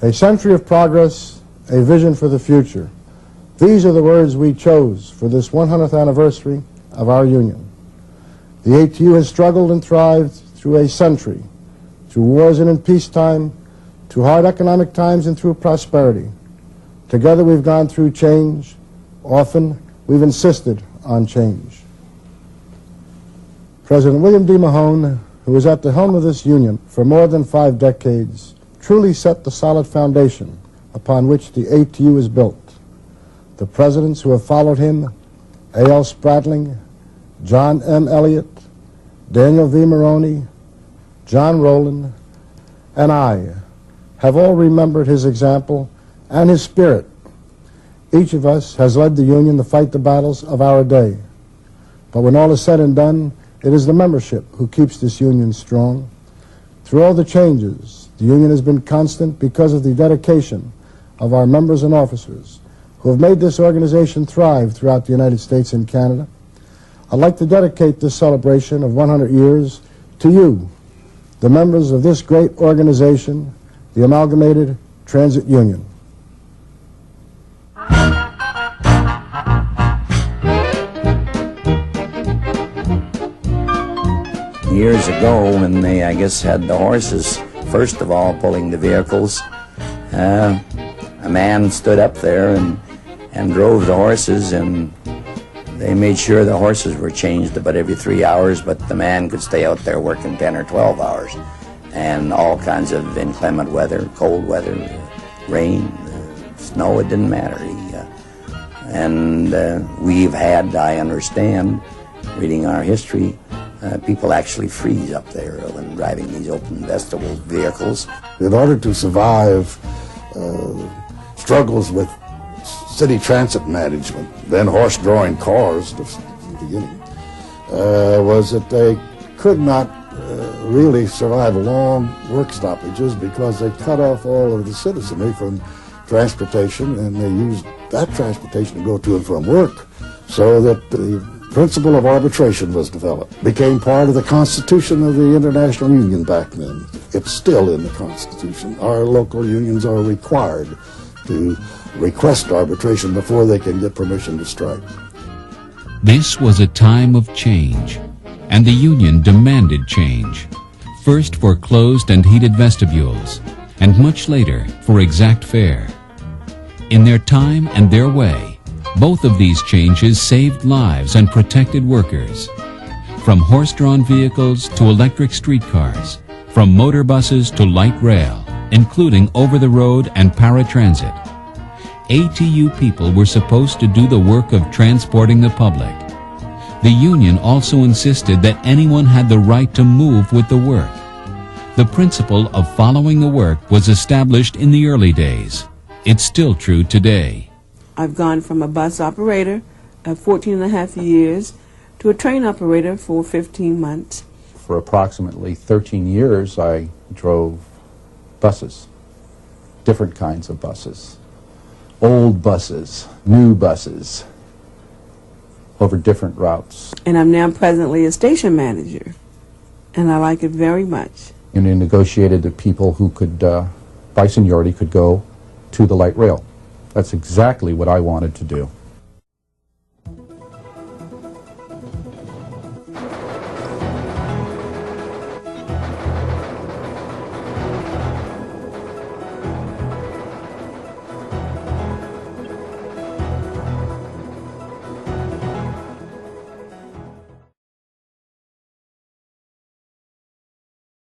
A century of progress, a vision for the future. These are the words we chose for this 100th anniversary of our union. The ATU has struggled and thrived through a century, through wars and in peacetime, through hard economic times and through prosperity. Together we've gone through change. Often we've insisted on change. President William D. Mahone, who was at the helm of this union for more than 5 decades, truly set the solid foundation upon which the ATU is built. The presidents who have followed him, A.L. Spratling, John M. Elliott, Daniel V. Maroney, John Rowland, and I have all remembered his example and his spirit. Each of us has led the union to fight the battles of our day. But when all is said and done, it is the membership who keeps this union strong. Through all the changes, the union has been constant because of the dedication of our members and officers who have made this organization thrive throughout the United States and Canada. I'd like to dedicate this celebration of 100 years to you, the members of this great organization, the Amalgamated Transit Union. Years ago, when they, I guess, had the horses, first of all, pulling the vehicles, a man stood up there and drove the horses, and they made sure the horses were changed about every 3 hours, but the man could stay out there working 10 or 12 hours. And all kinds of inclement weather, cold weather, rain, snow, it didn't matter. We've had, I understand, reading our history, people actually freeze up there when driving these open vestibule vehicles. In order to survive struggles with city transit management, then horse-drawing cars in the beginning, was that they could not really survive long work stoppages because they cut off all of the citizenry from transportation, and they used that transportation to go to and from work, so that the principle of arbitration was developed. Became part of the Constitution of the International Union back then. It's still in the Constitution. Our local unions are required to request arbitration before they can get permission to strike. This was a time of change, and the union demanded change, first for closed and heated vestibules, and much later for exact fare. In their time and their way, both of these changes saved lives and protected workers. From horse-drawn vehicles to electric streetcars, from motor buses to light rail, including over-the-road and paratransit, ATU people were supposed to do the work of transporting the public. The union also insisted that anyone had the right to move with the work. The principle of following the work was established in the early days. It's still true today. I've gone from a bus operator of 14 and a half years to a train operator for 15 months. For approximately 13 years, I drove buses, different kinds of buses, old buses, new buses, over different routes. And I'm now presently a station manager, and I like it very much. And we negotiated that people who could, by seniority, could go to the light rail. That's exactly what I wanted to do.